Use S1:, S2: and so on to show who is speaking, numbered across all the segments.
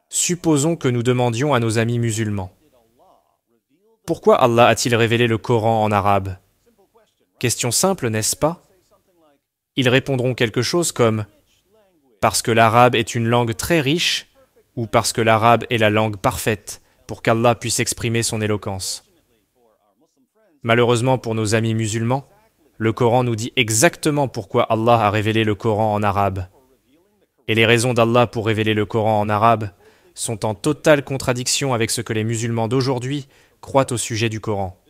S1: Supposons que nous demandions à nos amis musulmans, pourquoi Allah a-t-il révélé le Coran en arabe? Question simple, n'est-ce pas? Ils répondront quelque chose comme « parce que l'arabe est une langue très riche » ou « parce que l'arabe est la langue parfaite pour qu'Allah puisse exprimer son éloquence ». Malheureusement pour nos amis musulmans, le Coran nous dit exactement pourquoi Allah a révélé le Coran en arabe. Et les raisons d'Allah pour révéler le Coran en arabe sont en totale contradiction avec ce que les musulmans d'aujourd'hui croient au sujet du Coran.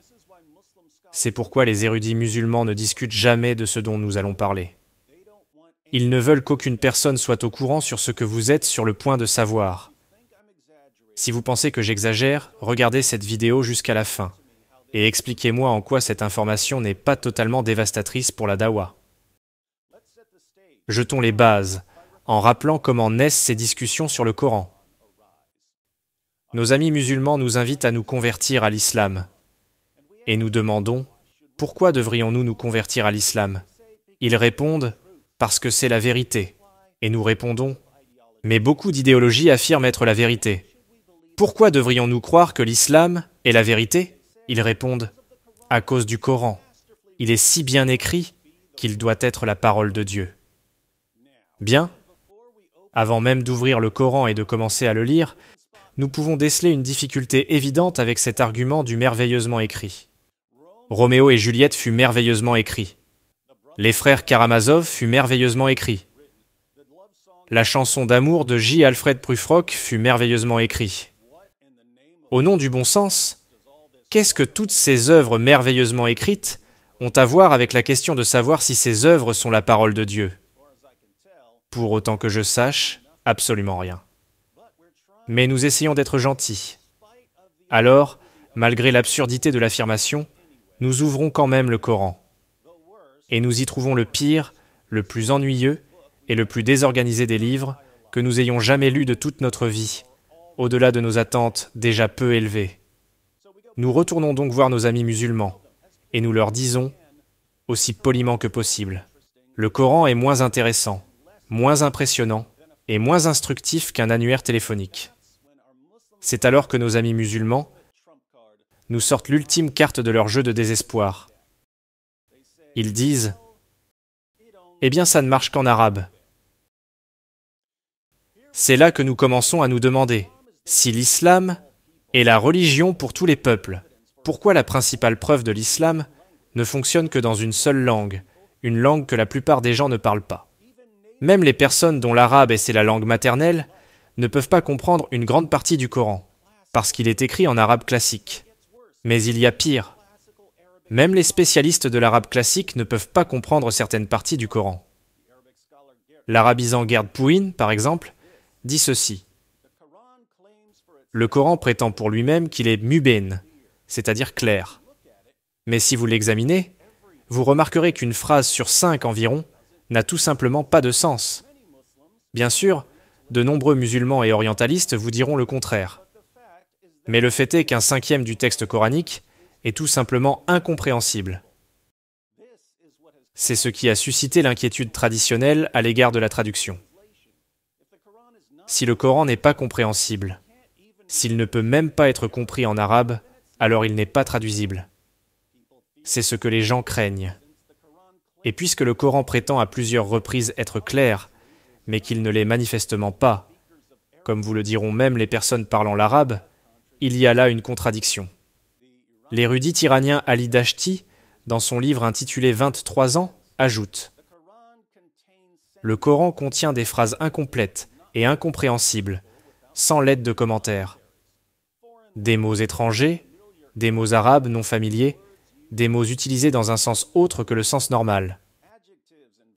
S1: C'est pourquoi les érudits musulmans ne discutent jamais de ce dont nous allons parler. Ils ne veulent qu'aucune personne soit au courant sur ce que vous êtes sur le point de savoir. Si vous pensez que j'exagère, regardez cette vidéo jusqu'à la fin et expliquez-moi en quoi cette information n'est pas totalement dévastatrice pour la dawa. Jetons les bases en rappelant comment naissent ces discussions sur le Coran. Nos amis musulmans nous invitent à nous convertir à l'islam. Et nous demandons, pourquoi devrions-nous nous convertir à l'islam? Ils répondent, parce que c'est la vérité. Et nous répondons, mais beaucoup d'idéologies affirment être la vérité. Pourquoi devrions-nous croire que l'islam est la vérité? Ils répondent, à cause du Coran. Il est si bien écrit qu'il doit être la parole de Dieu. Bien, avant même d'ouvrir le Coran et de commencer à le lire, nous pouvons déceler une difficulté évidente avec cet argument du merveilleusement écrit. Roméo et Juliette fut merveilleusement écrit. Les frères Karamazov fut merveilleusement écrit. La chanson d'amour de J. Alfred Prufrock fut merveilleusement écrit. Au nom du bon sens, qu'est-ce que toutes ces œuvres merveilleusement écrites ont à voir avec la question de savoir si ces œuvres sont la parole de Dieu? Pour autant que je sache, absolument rien. Mais nous essayons d'être gentils. Alors, malgré l'absurdité de l'affirmation, nous ouvrons quand même le Coran. Et nous y trouvons le pire, le plus ennuyeux et le plus désorganisé des livres que nous ayons jamais lus de toute notre vie, au-delà de nos attentes déjà peu élevées. Nous retournons donc voir nos amis musulmans, et nous leur disons, aussi poliment que possible, le Coran est moins intéressant, moins impressionnant et moins instructif qu'un annuaire téléphonique. C'est alors que nos amis musulmans nous sortent l'ultime carte de leur jeu de désespoir. Ils disent « Eh bien ça ne marche qu'en arabe ». C'est là que nous commençons à nous demander si l'islam est la religion pour tous les peuples. Pourquoi la principale preuve de l'islam ne fonctionne que dans une seule langue, une langue que la plupart des gens ne parlent pas? Même les personnes dont l'arabe est la langue maternelle ne peuvent pas comprendre une grande partie du Coran, parce qu'il est écrit en arabe classique. Mais il y a pire. Même les spécialistes de l'arabe classique ne peuvent pas comprendre certaines parties du Coran. L'arabisant Gerd Pouin, par exemple, dit ceci. Le Coran prétend pour lui-même qu'il est mubin, c'est-à-dire clair. Mais si vous l'examinez, vous remarquerez qu'une phrase sur 5 environ n'a tout simplement pas de sens. Bien sûr, de nombreux musulmans et orientalistes vous diront le contraire. Mais le fait est qu'un cinquième du texte coranique est tout simplement incompréhensible. C'est ce qui a suscité l'inquiétude traditionnelle à l'égard de la traduction. Si le Coran n'est pas compréhensible, s'il ne peut même pas être compris en arabe, alors il n'est pas traduisible. C'est ce que les gens craignent. Et puisque le Coran prétend à plusieurs reprises être clair, mais qu'il ne l'est manifestement pas, comme vous le diront même les personnes parlant l'arabe, il y a là une contradiction. L'érudit iranien Ali Dashti, dans son livre intitulé « 23 ans », ajoute « Le Coran contient des phrases incomplètes et incompréhensibles, sans l'aide de commentaires. Des mots étrangers, des mots arabes non familiers, des mots utilisés dans un sens autre que le sens normal.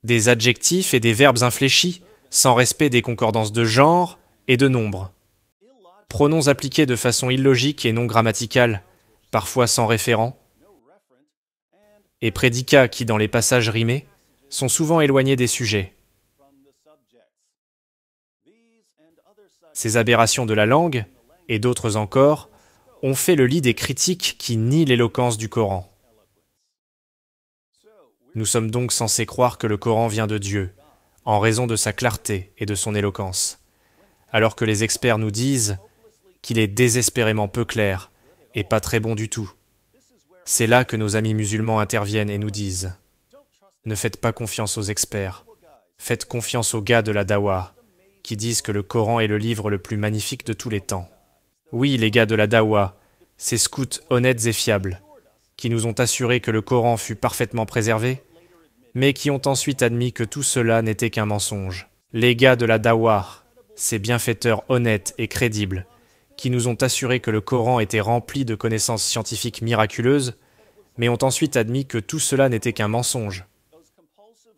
S1: Des adjectifs et des verbes infléchis, sans respect des concordances de genre et de nombre. Pronoms appliqués de façon illogique et non grammaticale, parfois sans référent. Et prédicats qui, dans les passages rimés, sont souvent éloignés des sujets. Ces aberrations de la langue, et d'autres encore, ont fait le lit des critiques qui nient l'éloquence du Coran. Nous sommes donc censés croire que le Coran vient de Dieu, en raison de sa clarté et de son éloquence, alors que les experts nous disent qu'il est désespérément peu clair et pas très bon du tout. C'est là que nos amis musulmans interviennent et nous disent « Ne faites pas confiance aux experts, faites confiance aux gars de la Dawa, qui disent que le Coran est le livre le plus magnifique de tous les temps. Oui, les gars de la Dawa, ces scouts honnêtes et fiables, qui nous ont assuré que le Coran fut parfaitement préservé, mais qui ont ensuite admis que tout cela n'était qu'un mensonge. Les gars de la Dawa, ces bienfaiteurs honnêtes et crédibles, qui nous ont assuré que le Coran était rempli de connaissances scientifiques miraculeuses, mais ont ensuite admis que tout cela n'était qu'un mensonge.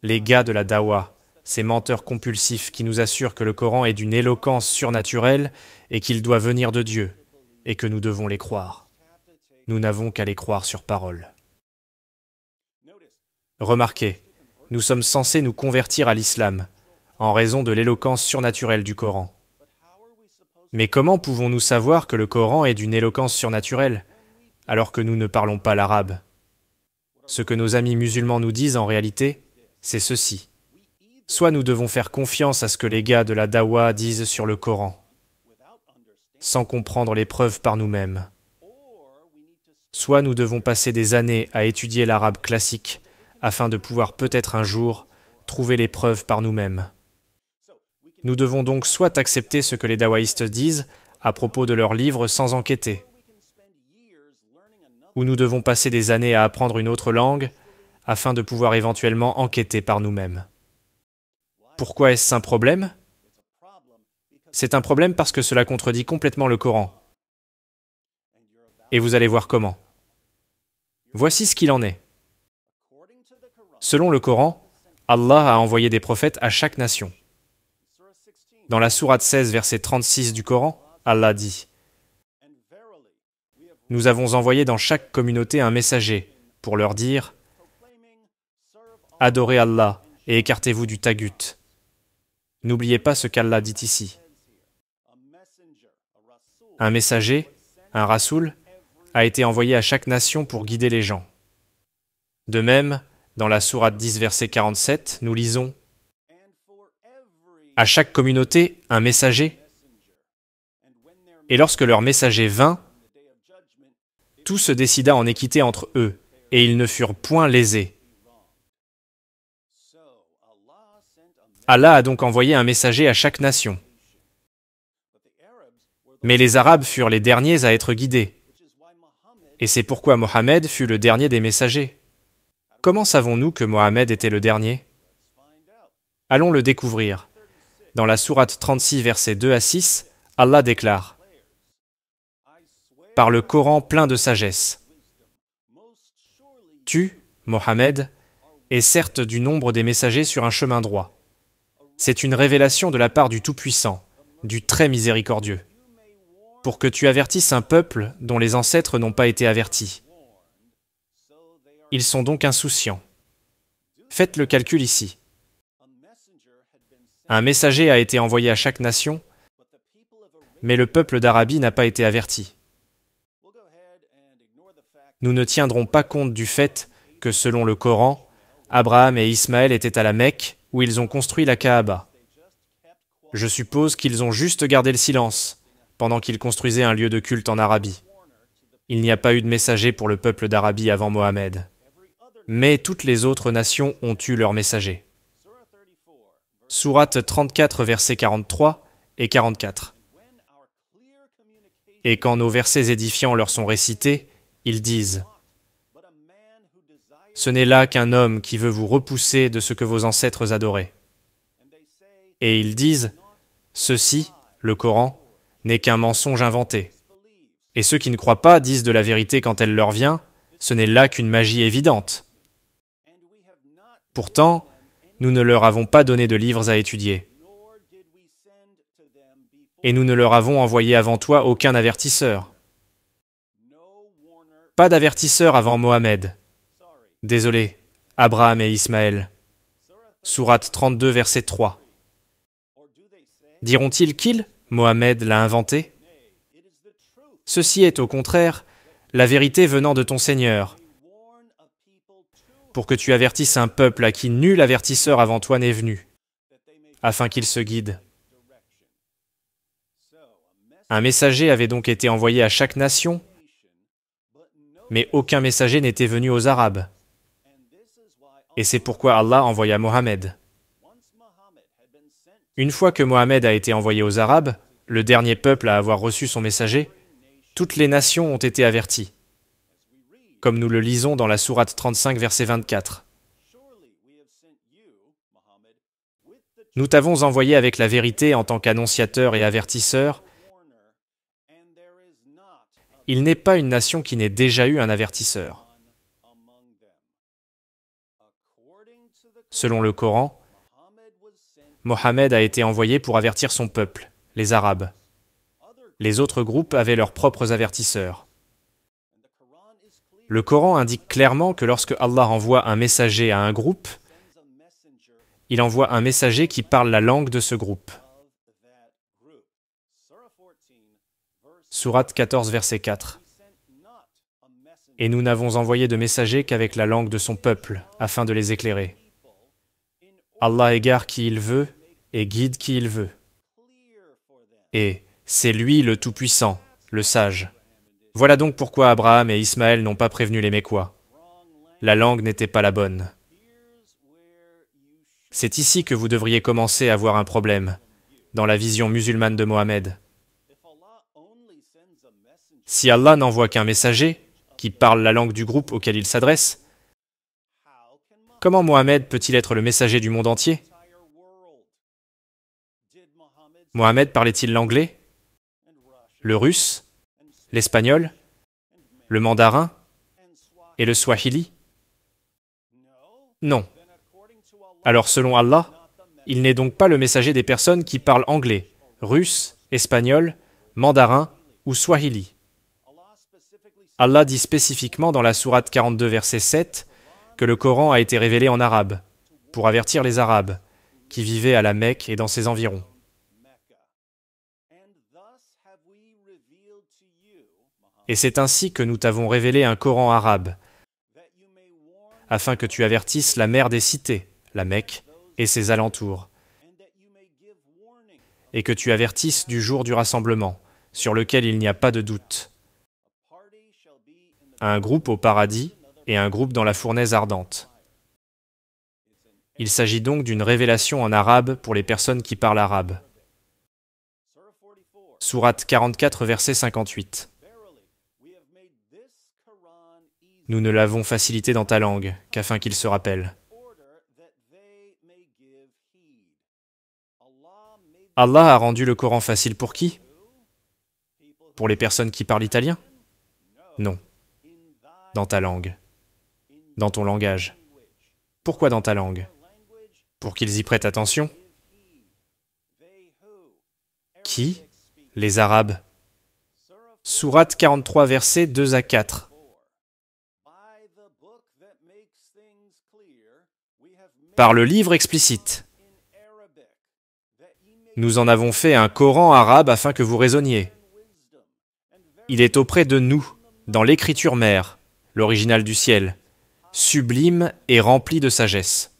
S1: Les gars de la Dawa, ces menteurs compulsifs qui nous assurent que le Coran est d'une éloquence surnaturelle et qu'il doit venir de Dieu, et que nous devons les croire. Nous n'avons qu'à les croire sur parole. Remarquez, nous sommes censés nous convertir à l'islam, en raison de l'éloquence surnaturelle du Coran. Mais comment pouvons-nous savoir que le Coran est d'une éloquence surnaturelle, alors que nous ne parlons pas l'arabe? Ce que nos amis musulmans nous disent en réalité, c'est ceci. Soit nous devons faire confiance à ce que les gars de la Dawa disent sur le Coran, sans comprendre les preuves par nous-mêmes. Soit nous devons passer des années à étudier l'arabe classique, afin de pouvoir peut-être un jour trouver les preuves par nous-mêmes. Nous devons donc soit accepter ce que les dawaïstes disent à propos de leurs livres sans enquêter, ou nous devons passer des années à apprendre une autre langue afin de pouvoir éventuellement enquêter par nous-mêmes. Pourquoi est-ce un problème? C'est un problème parce que cela contredit complètement le Coran. Et vous allez voir comment. Voici ce qu'il en est. Selon le Coran, Allah a envoyé des prophètes à chaque nation. Dans la sourate 16, verset 36 du Coran, Allah dit « Nous avons envoyé dans chaque communauté un messager pour leur dire « Adorez Allah et écartez-vous du tagut. » N'oubliez pas ce qu'Allah dit ici. Un messager, un rasoul, a été envoyé à chaque nation pour guider les gens. De même, dans la sourate 10, verset 47, nous lisons « À chaque communauté, un messager. Et lorsque leur messager vint, tout se décida en équité entre eux, et ils ne furent point lésés. » Allah a donc envoyé un messager à chaque nation. Mais les Arabes furent les derniers à être guidés. Et c'est pourquoi Mohammed fut le dernier des messagers. Comment savons-nous que Mohammed était le dernier? Allons le découvrir. Dans la sourate 36, versets 2 à 6, Allah déclare « Par le Coran plein de sagesse. Tu, Mohammed, es certes du nombre des messagers sur un chemin droit. C'est une révélation de la part du Tout-Puissant, du Très Miséricordieux, pour que tu avertisses un peuple dont les ancêtres n'ont pas été avertis. Ils sont donc insouciants. Faites le calcul ici. Un messager a été envoyé à chaque nation, mais le peuple d'Arabie n'a pas été averti. Nous ne tiendrons pas compte du fait que, selon le Coran, Abraham et Ismaël étaient à la Mecque, où ils ont construit la Kaaba. Je suppose qu'ils ont juste gardé le silence, pendant qu'ils construisaient un lieu de culte en Arabie. Il n'y a pas eu de messager pour le peuple d'Arabie avant Mohammed. Mais toutes les autres nations ont eu leurs messagers. Sourate 34, versets 43 et 44. Et quand nos versets édifiants leur sont récités, ils disent « Ce n'est là qu'un homme qui veut vous repousser de ce que vos ancêtres adoraient. » Et ils disent « Ceci, le Coran, n'est qu'un mensonge inventé. » Et ceux qui ne croient pas disent de la vérité quand elle leur vient, ce n'est là qu'une magie évidente. Pourtant, nous ne leur avons pas donné de livres à étudier. Et nous ne leur avons envoyé avant toi aucun avertisseur. Pas d'avertisseur avant Mohammed. Désolé, Abraham et Ismaël. Sourate 32, verset 3. Diront-ils qu'il, Mohammed, l'a inventé? Ceci est au contraire la vérité venant de ton Seigneur, pour que tu avertisses un peuple à qui nul avertisseur avant toi n'est venu, afin qu'il se guide. Un messager avait donc été envoyé à chaque nation, mais aucun messager n'était venu aux Arabes. Et c'est pourquoi Allah envoya Mohammed. Une fois que Mohammed a été envoyé aux Arabes, le dernier peuple à avoir reçu son messager, toutes les nations ont été averties, comme nous le lisons dans la sourate 35, verset 24. Nous t'avons envoyé avec la vérité en tant qu'annonciateur et avertisseur. Il n'est pas une nation qui n'ait déjà eu un avertisseur. Selon le Coran, Mohammed a été envoyé pour avertir son peuple, les Arabes. Les autres groupes avaient leurs propres avertisseurs. Le Coran indique clairement que lorsque Allah envoie un messager à un groupe, il envoie un messager qui parle la langue de ce groupe. Sourate 14, verset 4. Et nous n'avons envoyé de messager qu'avec la langue de son peuple, afin de les éclairer. Allah égare qui il veut et guide qui il veut. Et c'est lui le Tout-Puissant, le Sage. Voilà donc pourquoi Abraham et Ismaël n'ont pas prévenu les Mécois. La langue n'était pas la bonne. C'est ici que vous devriez commencer à voir un problème, dans la vision musulmane de Mohammed. Si Allah n'envoie qu'un messager, qui parle la langue du groupe auquel il s'adresse, comment Mohammed peut-il être le messager du monde entier? Mohammed parlait-il l'anglais, le russe, l'espagnol, le mandarin et le swahili? Non. Alors selon Allah, il n'est donc pas le messager des personnes qui parlent anglais, russe, espagnol, mandarin ou swahili. Allah dit spécifiquement dans la sourate 42, verset 7, que le Coran a été révélé en arabe, pour avertir les Arabes, qui vivaient à la Mecque et dans ses environs. Et c'est ainsi que nous t'avons révélé un Coran arabe, afin que tu avertisses la mère des cités, la Mecque, et ses alentours, et que tu avertisses du jour du rassemblement, sur lequel il n'y a pas de doute. Un groupe au paradis et un groupe dans la fournaise ardente. Il s'agit donc d'une révélation en arabe pour les personnes qui parlent arabe. Sourate 44, verset 58. Nous ne l'avons facilité dans ta langue, qu'afin qu'il se rappelle. Allah a rendu le Coran facile pour qui? Pour les personnes qui parlent italien? Non. Dans ta langue. Dans ton langage. Pourquoi dans ta langue? Pour qu'ils y prêtent attention. Qui? Les Arabes. Sourate 43, versets 2 à 4. Par le livre explicite. Nous en avons fait un Coran arabe afin que vous raisonniez. Il est auprès de nous, dans l'écriture mère, l'original du ciel, sublime et rempli de sagesse.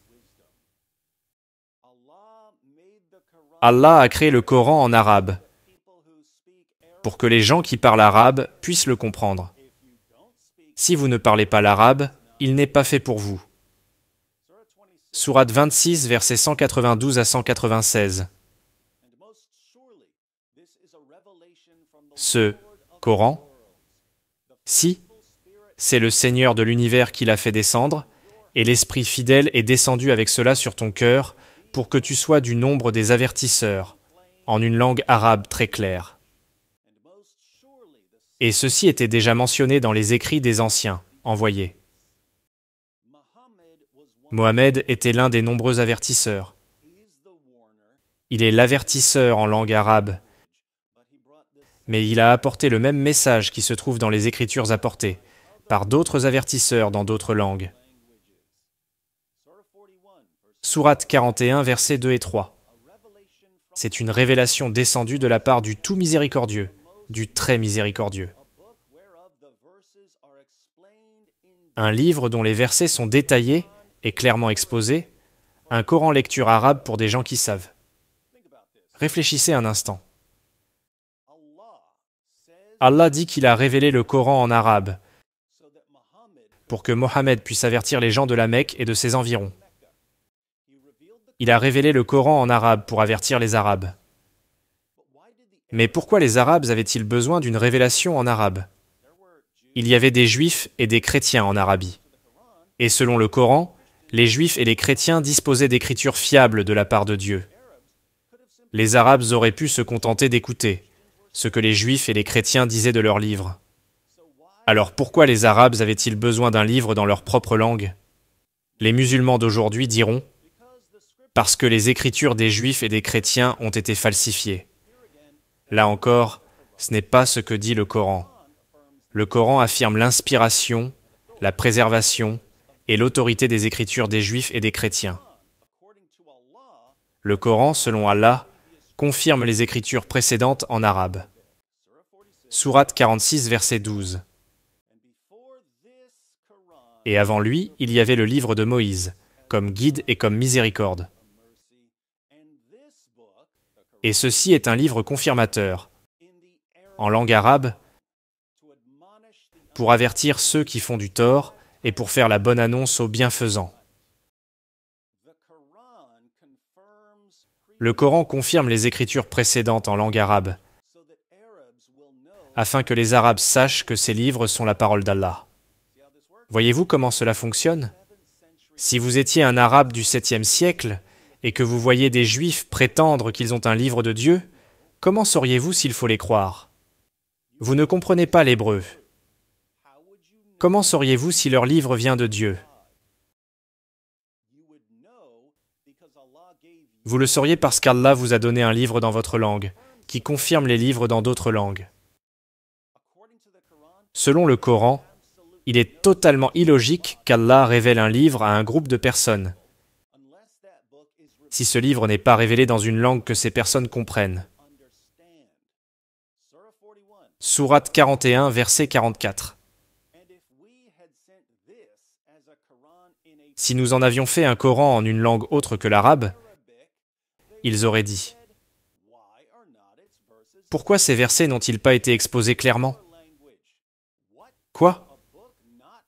S1: Allah a créé le Coran en arabe, pour que les gens qui parlent arabe puissent le comprendre. Si vous ne parlez pas l'arabe, il n'est pas fait pour vous. Sourate 26, versets 192 à 196. Ce Coran, si, c'est le Seigneur de l'univers qui l'a fait descendre, et l'Esprit fidèle est descendu avec cela sur ton cœur, pour que tu sois du nombre des avertisseurs, en une langue arabe très claire. Et ceci était déjà mentionné dans les écrits des anciens, envoyés. Mohammed était l'un des nombreux avertisseurs. Il est l'avertisseur en langue arabe, mais il a apporté le même message qui se trouve dans les Écritures apportées, par d'autres avertisseurs dans d'autres langues. Sourate 41, versets 2 et 3. C'est une révélation descendue de la part du tout miséricordieux, du très miséricordieux. Un livre dont les versets sont détaillés et clairement exposés, un Coran lecture arabe pour des gens qui savent. Réfléchissez un instant. Allah dit qu'il a révélé le Coran en arabe pour que Mohammed puisse avertir les gens de la Mecque et de ses environs. Il a révélé le Coran en arabe pour avertir les Arabes. Mais pourquoi les Arabes avaient-ils besoin d'une révélation en arabe? Il y avait des Juifs et des chrétiens en Arabie. Et selon le Coran, les Juifs et les chrétiens disposaient d'écritures fiables de la part de Dieu. Les Arabes auraient pu se contenter d'écouter ce que les Juifs et les chrétiens disaient de leurs livres. Alors pourquoi les Arabes avaient-ils besoin d'un livre dans leur propre langue? Les musulmans d'aujourd'hui diront « parce que les écritures des Juifs et des chrétiens ont été falsifiées ». Là encore, ce n'est pas ce que dit le Coran. Le Coran affirme l'inspiration, la préservation et l'autorité des écritures des Juifs et des chrétiens. Le Coran, selon Allah, confirme les écritures précédentes en arabe. Sourate 46, verset 12. Et avant lui, il y avait le livre de Moïse, comme guide et comme miséricorde. Et ceci est un livre confirmateur, en langue arabe, pour avertir ceux qui font du tort et pour faire la bonne annonce aux bienfaisants. Le Coran confirme les écritures précédentes en langue arabe, afin que les Arabes sachent que ces livres sont la parole d'Allah. Voyez-vous comment cela fonctionne? Si vous étiez un Arabe du 7e siècle et que vous voyez des Juifs prétendre qu'ils ont un livre de Dieu, comment sauriez-vous s'il faut les croire? Vous ne comprenez pas l'hébreu. Comment sauriez-vous si leur livre vient de Dieu? Vous le sauriez parce qu'Allah vous a donné un livre dans votre langue, qui confirme les livres dans d'autres langues. Selon le Coran, il est totalement illogique qu'Allah révèle un livre à un groupe de personnes, si ce livre n'est pas révélé dans une langue que ces personnes comprennent. Sourate 41, verset 44. Si nous en avions fait un Coran en une langue autre que l'arabe, ils auraient dit « Pourquoi ces versets n'ont-ils pas été exposés clairement? Quoi?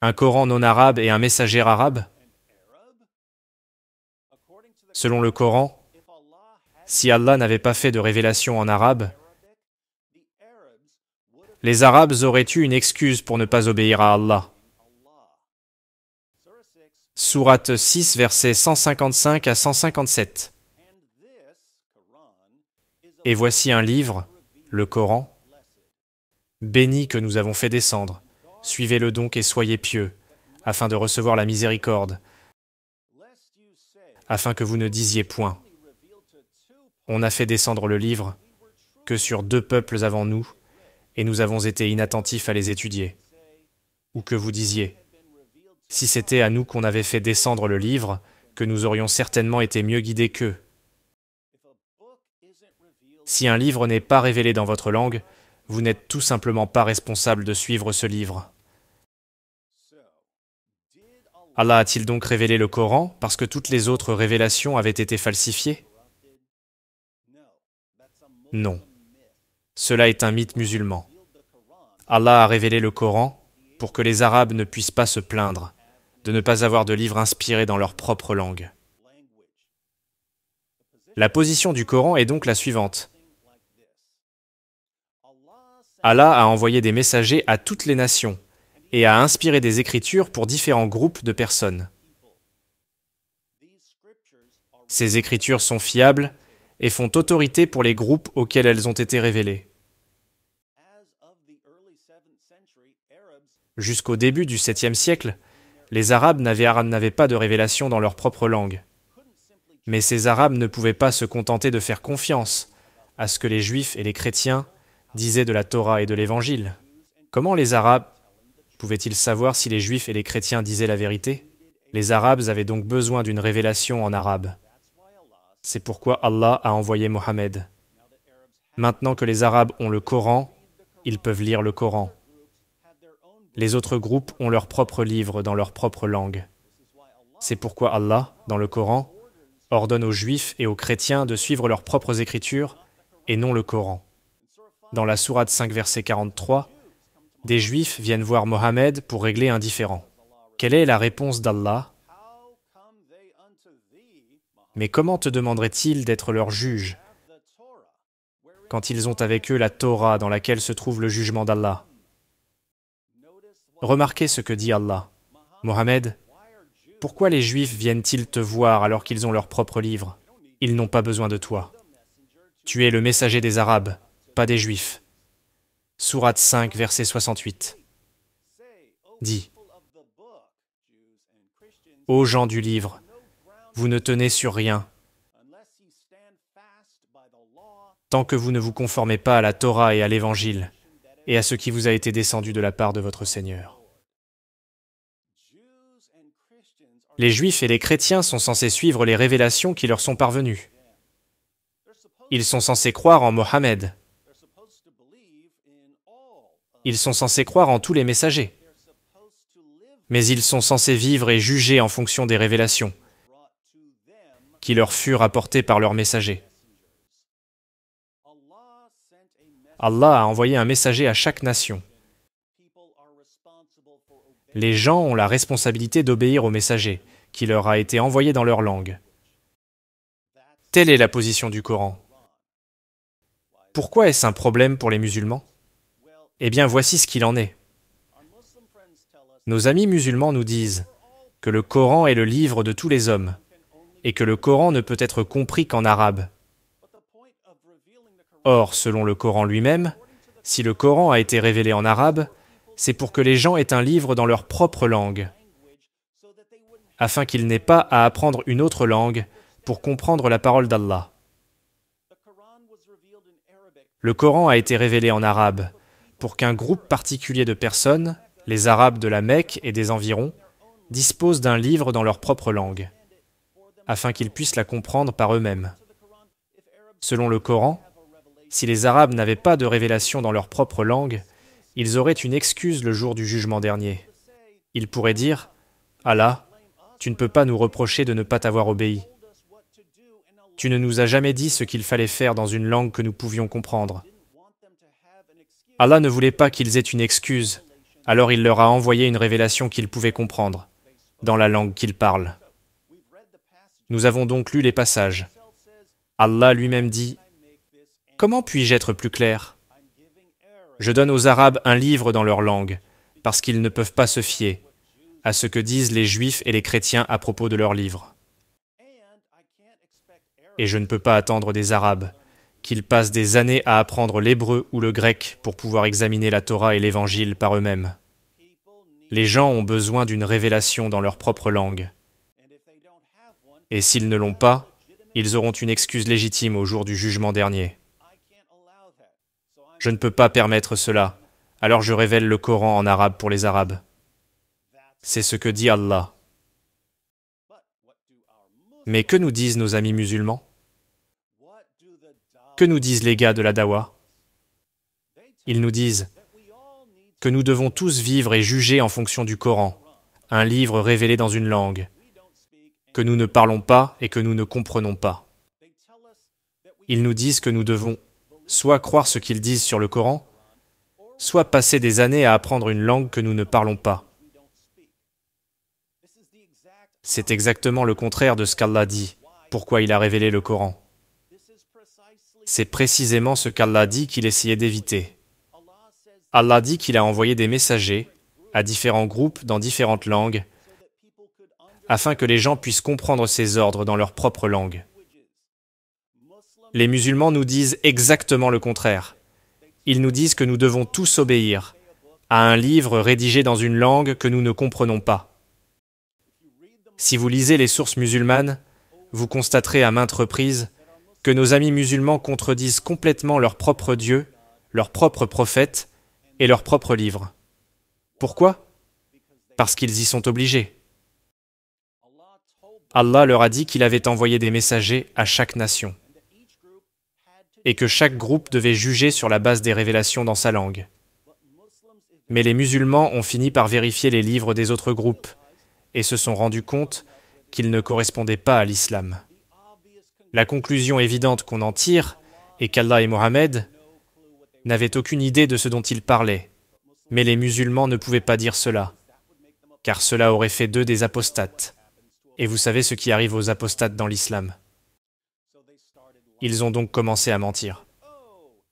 S1: Un Coran non arabe et un messager arabe? Selon le Coran, si Allah n'avait pas fait de révélation en arabe, les Arabes auraient eu une excuse pour ne pas obéir à Allah. Sourate 6, versets 155 à 157. Et voici un livre, le Coran, béni que nous avons fait descendre. Suivez-le donc et soyez pieux, afin de recevoir la miséricorde, afin que vous ne disiez point. On a fait descendre le livre que sur 2 peuples avant nous, et nous avons été inattentifs à les étudier. Ou que vous disiez, si c'était à nous qu'on avait fait descendre le livre, que nous aurions certainement été mieux guidés qu'eux. Si un livre n'est pas révélé dans votre langue, vous n'êtes tout simplement pas responsable de suivre ce livre. Allah a-t-il donc révélé le Coran parce que toutes les autres révélations avaient été falsifiées? Non. Cela est un mythe musulman. Allah a révélé le Coran pour que les Arabes ne puissent pas se plaindre de ne pas avoir de livre inspiré dans leur propre langue. La position du Coran est donc la suivante. Allah a envoyé des messagers à toutes les nations et a inspiré des écritures pour différents groupes de personnes. Ces écritures sont fiables et font autorité pour les groupes auxquels elles ont été révélées. Jusqu'au début du 7e siècle, les Arabes n'avaient pas de révélation dans leur propre langue. Mais ces Arabes ne pouvaient pas se contenter de faire confiance à ce que les Juifs et les chrétiens disaient de la Torah et de l'Évangile. Comment les Arabes pouvaient-ils savoir si les Juifs et les chrétiens disaient la vérité? Les Arabes avaient donc besoin d'une révélation en arabe. C'est pourquoi Allah a envoyé Mohammed. Maintenant que les Arabes ont le Coran, ils peuvent lire le Coran. Les autres groupes ont leur propre livre dans leur propre langue. C'est pourquoi Allah, dans le Coran, ordonne aux Juifs et aux chrétiens de suivre leurs propres écritures et non le Coran. Dans la sourate 5, verset 43, Des Juifs viennent voir Mohammed pour régler un différend. Quelle est la réponse d'Allah? Mais comment te demanderaient-ils d'être leur juge quand ils ont avec eux la Torah dans laquelle se trouve le jugement d'Allah? Remarquez ce que dit Allah. Mohammed, pourquoi les Juifs viennent-ils te voir alors qu'ils ont leur propre livre? Ils n'ont pas besoin de toi. Tu es le messager des Arabes, pas des Juifs. Sourate 5, verset 68. Dit: Ô gens du livre, vous ne tenez sur rien tant que vous ne vous conformez pas à la Torah et à l'Évangile et à ce qui vous a été descendu de la part de votre Seigneur. Les Juifs et les chrétiens sont censés suivre les révélations qui leur sont parvenues. Ils sont censés croire en Mohammed. Ils sont censés croire en tous les messagers. Mais ils sont censés vivre et juger en fonction des révélations qui leur furent apportées par leurs messagers. Allah a envoyé un messager à chaque nation. Les gens ont la responsabilité d'obéir au messager qui leur a été envoyé dans leur langue. Telle est la position du Coran. Pourquoi est-ce un problème pour les musulmans? Eh bien, voici ce qu'il en est. Nos amis musulmans nous disent que le Coran est le livre de tous les hommes et que le Coran ne peut être compris qu'en arabe. Or, selon le Coran lui-même, si le Coran a été révélé en arabe, c'est pour que les gens aient un livre dans leur propre langue, afin qu'ils n'aient pas à apprendre une autre langue pour comprendre la parole d'Allah. Le Coran a été révélé en arabe pour qu'un groupe particulier de personnes, les Arabes de la Mecque et des environs, disposent d'un livre dans leur propre langue, afin qu'ils puissent la comprendre par eux-mêmes. Selon le Coran, si les Arabes n'avaient pas de révélation dans leur propre langue, ils auraient une excuse le jour du jugement dernier. Ils pourraient dire: « Allah, tu ne peux pas nous reprocher de ne pas t'avoir obéi. Tu ne nous as jamais dit ce qu'il fallait faire dans une langue que nous pouvions comprendre. » Allah ne voulait pas qu'ils aient une excuse, alors il leur a envoyé une révélation qu'ils pouvaient comprendre, dans la langue qu'ils parlent. Nous avons donc lu les passages. Allah lui-même dit: « Comment puis-je être plus clair? Je donne aux Arabes un livre dans leur langue, parce qu'ils ne peuvent pas se fier à ce que disent les Juifs et les chrétiens à propos de leur livre. Et je ne peux pas attendre des Arabes qu'ils passent des années à apprendre l'hébreu ou le grec pour pouvoir examiner la Torah et l'Évangile par eux-mêmes. Les gens ont besoin d'une révélation dans leur propre langue. Et s'ils ne l'ont pas, ils auront une excuse légitime au jour du jugement dernier. Je ne peux pas permettre cela, alors je révèle le Coran en arabe pour les Arabes. C'est ce que dit Allah. Mais que nous disent nos amis musulmans? Que nous disent les gars de la Dawa? Ils nous disent que nous devons tous vivre et juger en fonction du Coran, un livre révélé dans une langue, que nous ne parlons pas et que nous ne comprenons pas. Ils nous disent que nous devons soit croire ce qu'ils disent sur le Coran, soit passer des années à apprendre une langue que nous ne parlons pas. C'est exactement le contraire de ce qu'Allah dit, pourquoi il a révélé le Coran. C'est précisément ce qu'Allah dit qu'il essayait d'éviter. Allah dit qu'il a envoyé des messagers à différents groupes dans différentes langues, afin que les gens puissent comprendre ses ordres dans leur propre langue. Les musulmans nous disent exactement le contraire. Ils nous disent que nous devons tous obéir à un livre rédigé dans une langue que nous ne comprenons pas. Si vous lisez les sources musulmanes, vous constaterez à maintes reprises que nos amis musulmans contredisent complètement leur propre Dieu, leur propre prophète et leur propre livre. Pourquoi? Parce qu'ils y sont obligés. Allah leur a dit qu'il avait envoyé des messagers à chaque nation et que chaque groupe devait juger sur la base des révélations dans sa langue. Mais les musulmans ont fini par vérifier les livres des autres groupes et se sont rendus compte qu'ils ne correspondaient pas à l'islam. La conclusion évidente qu'on en tire est qu'Allah et Mohammed n'avaient aucune idée de ce dont ils parlaient, Mais les musulmans ne pouvaient pas dire cela, car cela aurait fait d'eux des apostates. Et vous savez ce qui arrive aux apostates dans l'islam. Ils ont donc commencé à mentir.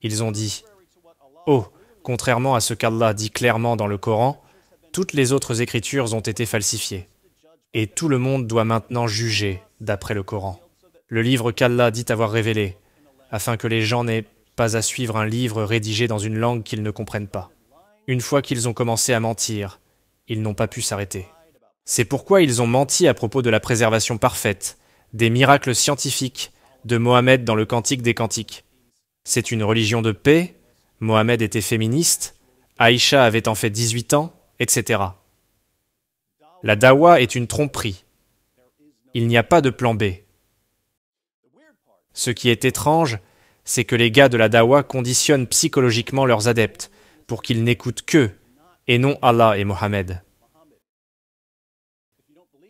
S1: Ils ont dit, « Oh, contrairement à ce qu'Allah dit clairement dans le Coran, toutes les autres écritures ont été falsifiées. Et tout le monde doit maintenant juger d'après le Coran. Le livre qu'Allah dit avoir révélé, afin que les gens n'aient pas à suivre un livre rédigé dans une langue qu'ils ne comprennent pas. Une fois qu'ils ont commencé à mentir, ils n'ont pas pu s'arrêter. C'est pourquoi ils ont menti à propos de la préservation parfaite, des miracles scientifiques, de Mohammed dans le Cantique des Cantiques. C'est une religion de paix, Mohammed était féministe, Aïcha avait en fait 18 ans, etc. La dawa est une tromperie. Il n'y a pas de plan B. Ce qui est étrange, c'est que les gars de la dawa conditionnent psychologiquement leurs adeptes pour qu'ils n'écoutent qu'eux et non Allah et Mohammed.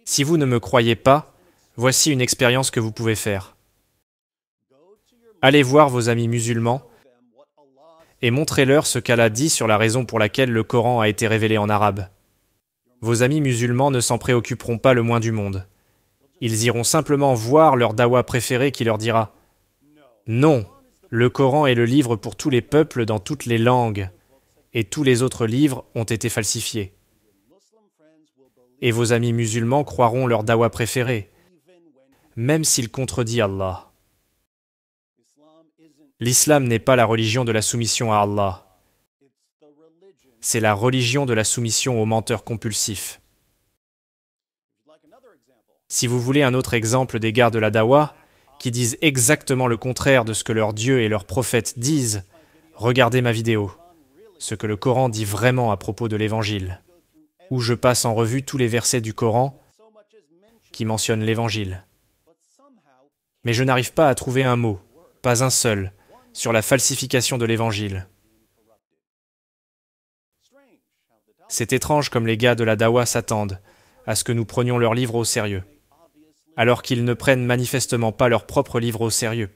S1: Si vous ne me croyez pas, voici une expérience que vous pouvez faire. Allez voir vos amis musulmans et montrez-leur ce qu'Allah dit sur la raison pour laquelle le Coran a été révélé en arabe. Vos amis musulmans ne s'en préoccuperont pas le moins du monde. Ils iront simplement voir leur dawa préféré qui leur dira « Non, le Coran est le livre pour tous les peuples dans toutes les langues, et tous les autres livres ont été falsifiés. » Et vos amis musulmans croiront leur dawa préféré, même s'il contredit Allah. L'islam n'est pas la religion de la soumission à Allah. C'est la religion de la soumission aux menteurs compulsifs. Si vous voulez un autre exemple des gars de la dawa, qui disent exactement le contraire de ce que leur Dieu et leurs prophètes disent, regardez ma vidéo, ce que le Coran dit vraiment à propos de l'Évangile, où je passe en revue tous les versets du Coran qui mentionnent l'Évangile. Mais je n'arrive pas à trouver un mot, pas un seul, sur la falsification de l'Évangile. C'est étrange comme les gars de la dawa s'attendent à ce que nous prenions leur livre au sérieux, alors qu'ils ne prennent manifestement pas leur propre livre au sérieux.